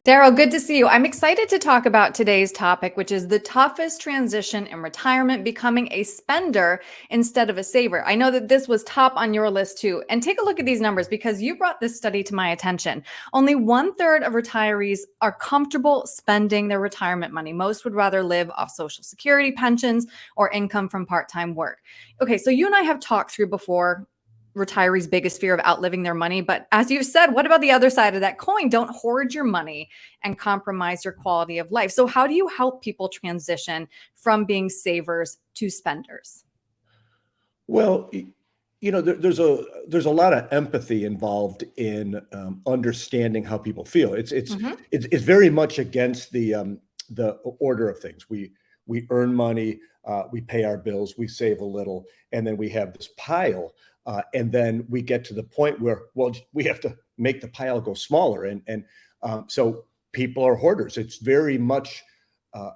Darryl, good to see you. I'm excited to talk about today's topic, which is the toughest transition in retirement, becoming a spender instead of a saver. I know that this was top on your list too. And take a look at these numbers because you brought this study to my attention. Only 1/3 of retirees are comfortable spending their retirement money. Most would rather live off Social Security, pensions, or income from part-time work. Okay, so you and I have talked through before retirees' biggest fear of outliving their money. But as you said, what about the other side of that coin? Don't hoard your money and compromise your quality of life. So, how do you help people transition from being savers to spenders? Well, there's a lot of empathy involved in understanding how people feel. Hmm. It's very much against the order of things. We earn money, we pay our bills, we save a little, and then we have this pile, and then we get to the point where, well, we have to make the pile go smaller, and so people are hoarders. It's very much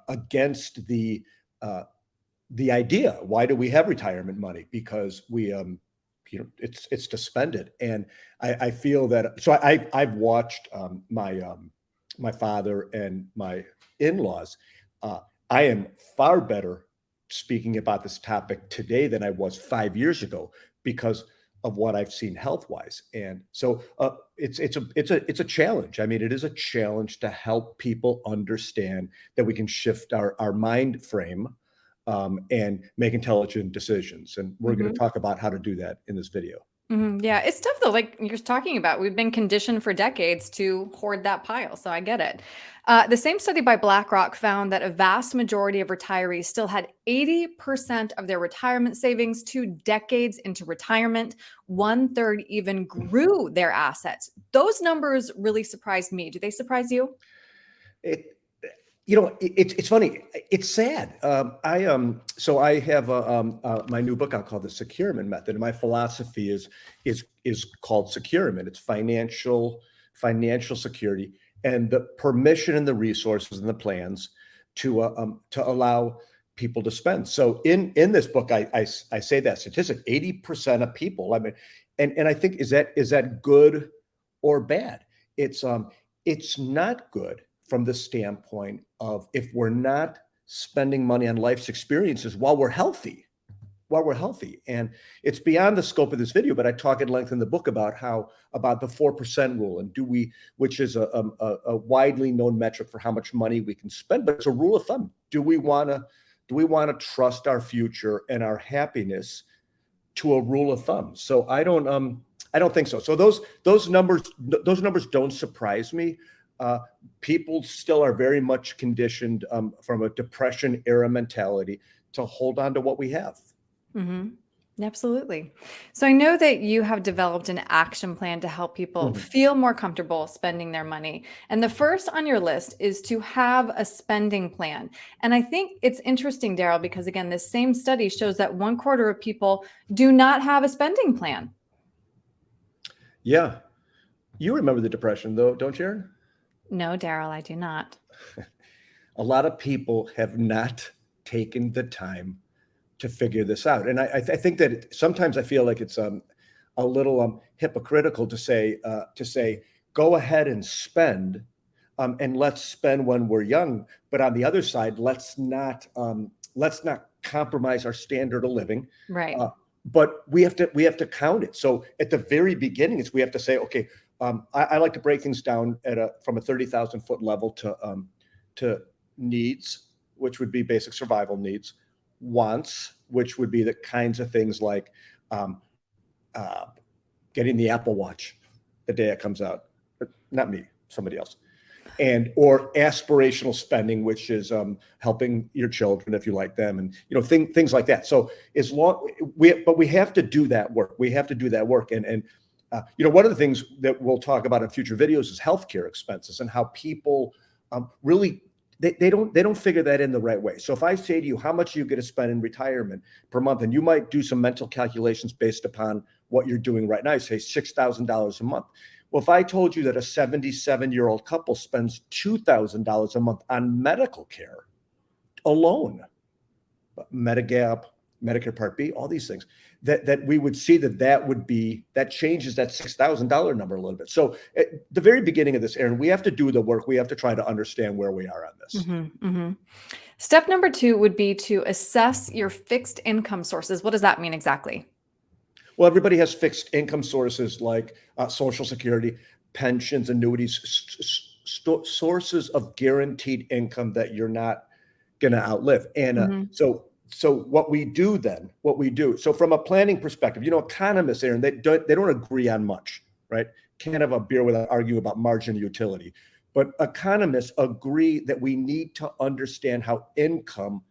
against uh, the idea. Why do we have retirement money? Because it's to spend it. And I feel that, so I've watched my father and my in-laws. uh, I am far better speaking about this topic today than I was 5 years ago because of what I've seen health wise. And so it's a challenge. I mean, it is a challenge to help people understand that we can shift our mind frame, and make intelligent decisions. And we're going to Hmm. talk about how to do that in this video. Hmm. Yeah, it's tough though. Like you're talking about, we've been conditioned for decades to hoard that pile. So I get it. The same study by BlackRock found that a vast majority of retirees still had 80% of their retirement savings 2 decades into retirement. 1/3 even grew their assets. Those numbers really surprised me. Do they surprise you? It, it's funny. It's sad. I have my new book out called the SECURiMENT Method, and my philosophy is called SECURiMENT. It's financial security and the permission and the resources and the plans to allow people to spend. So in this book, I say that statistic: 80% of people. I mean, and I think is that good or bad? It's not good from the standpoint of if we're not spending money on life's experiences while we're healthy. And it's beyond the scope of this video, but I talk at length in the book about the 4% rule, and which is a widely known metric for how much money we can spend, but it's a rule of thumb. Do we want to trust our future and our happiness to a rule of thumb? So I don't think so. So those numbers don't surprise me. Uh, People still are very much conditioned, from a depression era mentality, to hold on to what we have. Hmm. Absolutely. So I know that you have developed an action plan to help people Mhm. feel more comfortable spending their money. And the first on your list is to have a spending plan. And I think it's interesting, Darryl, because again, this same study shows that 1/4 of people do not have a spending plan. Yeah, you remember the depression, though, don't you, Aaron? No, Darryl, I do not. A lot of people have not taken the time to figure this out, and I think that sometimes I feel like it's a little hypocritical to say go ahead and spend, and let's spend when we're young, but on the other side, let's not compromise our standard of living. Right. Uh, but we have to count it. So at the very beginning, we have to say, okay, I like to break things down from a 30,000 foot level to needs, which would be basic survival needs; wants, which would be the kinds of things like um, uh, getting the Apple Watch the day it comes out. But not me, somebody else. And or aspirational spending, which is helping your children if you like them, and things like that. So we have to do that work. We have to do that work, and one of the things that we'll talk about in future videos is healthcare expenses and how people really they don't figure that in the right way. So if I say to you, how much are you going to spend in retirement per month, and you might do some mental calculations based upon what you're doing right now, you say $6,000 a month. Well, if I told you that a 77-year-old couple spends $2,000 a month on medical care alone, Medigap, Medicare Part B, all these things, that we would see that changes that $6,000 number a little bit. So at the very beginning of this, Aaron, we have to do the work. We have to try to understand where we are on this. Step number 2 would be to assess your fixed income sources. What does that mean exactly? Well, everybody has fixed income sources like Social Security, pensions, annuities, sources of guaranteed income that you're not going to outlive. And so what we do, so from a planning perspective, economists, Aaron, they don't agree on much, right? Can't have a beer without arguing about margin of utility. But economists agree that we need to understand how income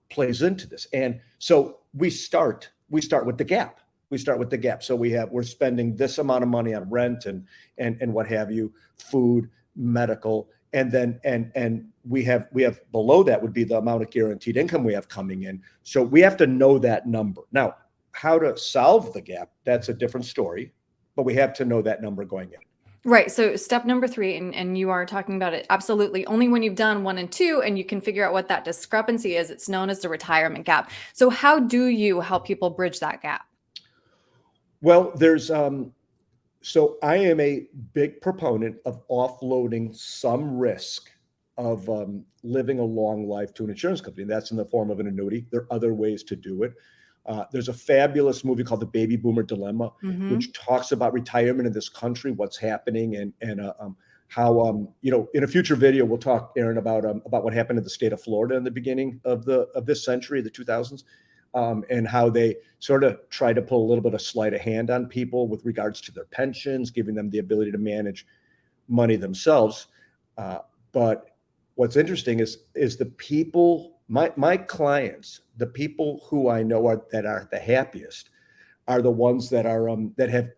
plays into this. And so we start with the gap. So we're spending this amount of money on rent and what have you, food, medical, and then we have below that would be the amount of guaranteed income we have coming in. So we have to know that number. Now, how to solve the gap, that's a different story, but we have to know that number going in. Right. So step number 3, and you are talking about it absolutely only when you've done 1 and 2 and you can figure out what that discrepancy is. It's known as the retirement gap. So how do you help people bridge that gap? Well, so I am a big proponent of offloading some risk of living a long life to an insurance company. That's in the form of an annuity. There are other ways to do it. There's a fabulous movie called The Baby Boomer Dilemma, which talks about retirement in this country, what's happening, and how in a future video we'll talk, Aaron, about what happened in the state of Florida in the beginning of this century, the 2000s. And how they sort of try to pull a little bit of sleight of hand on people with regards to their pensions, giving them the ability to manage money themselves. But what's interesting is the people, my clients, the people who I know that are the happiest are the ones that have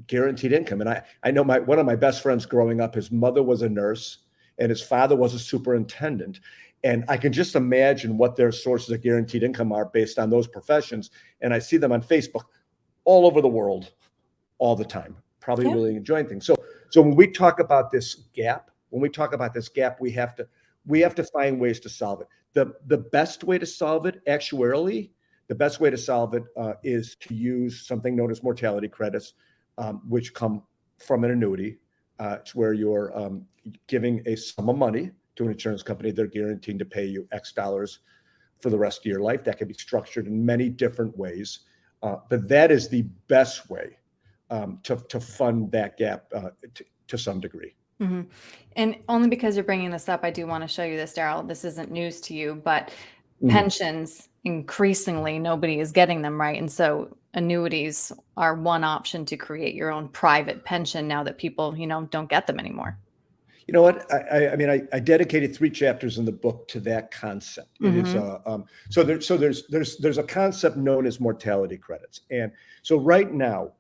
guaranteed income. And I know one of my best friends growing up, his mother was a nurse and his father was a superintendent. And I can just imagine what their sources of guaranteed income are based on those professions. And I see them on Facebook all over the world all the time, probably really enjoying things. So when we talk about this gap, we have to find ways to solve it. The best way to solve it actuarially, is to use something known as mortality credits, which come from an annuity. It's where you're giving a sum of money to an insurance company. They're guaranteeing to pay you X dollars for the rest of your life. That can be structured in many different ways, but that is the best way to fund that gap to some degree. And only because you're bringing this up, I do want to show you this, Darryl. This isn't news to you, but pensions, increasingly, nobody is getting them, right? And so annuities are one option to create your own private pension now that people, don't get them anymore. You know what? I dedicated 3 chapters in the book to that concept. It is there's a concept known as mortality credits, and so right now,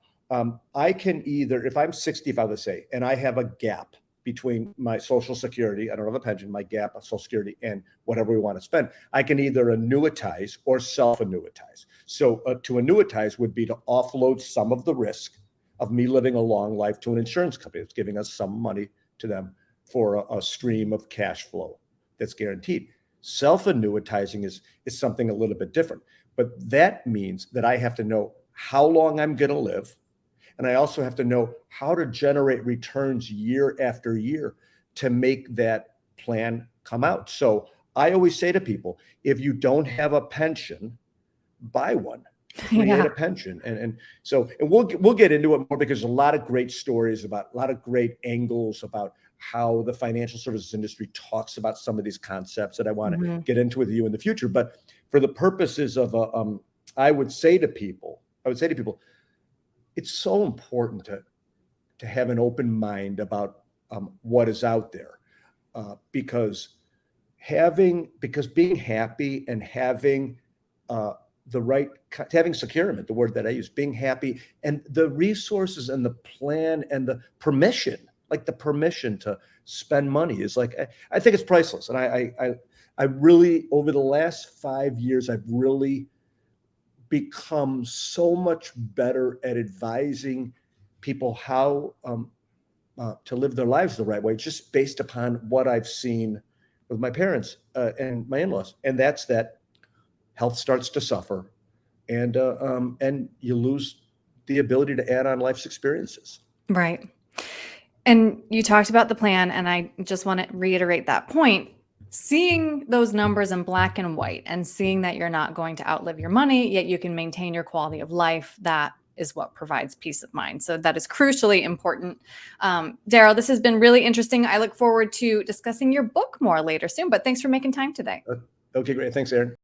I can either, if I'm 65, let's say, and I have a gap between my Social Security, I don't have a pension, my gap of Social Security, and whatever we want to spend, I can either annuitize or self-annuitize. So to annuitize would be to offload some of the risk of me living a long life to an insurance company that's giving us some money to them for a stream of cash flow that's guaranteed. Self-annuitizing is something a little bit different, but that means that I have to know how long I'm going to live, and I also have to know how to generate returns year after year to make that plan come out. So I always say to people, if you don't have a pension, buy one. Create a pension. And we'll get into it more because there's a lot of great stories about a lot of great angles about how the financial services industry talks about some of these concepts that I want to get into with you in the future. But for the purposes of I would say to people, it's so important to have an open mind about what is out there, because being happy and having having SECURiMENT, the word that I use, being happy, and the resources and the plan and the permission, like the permission to spend money is like, I think it's priceless. And I really, over the last 5 years, I've really become so much better at advising people how to live their lives the right way, just based upon what I've seen with my parents and my in-laws. And that's that health starts to suffer and you lose the ability to add on life's experiences. Right. And you talked about the plan, and I just want to reiterate that point. Seeing those numbers in black and white and seeing that you're not going to outlive your money, yet you can maintain your quality of life, that is what provides peace of mind. So that is crucially important. Darryl, this has been really interesting. I look forward to discussing your book more later soon, but thanks for making time today. Okay, great. Thanks, Aaron.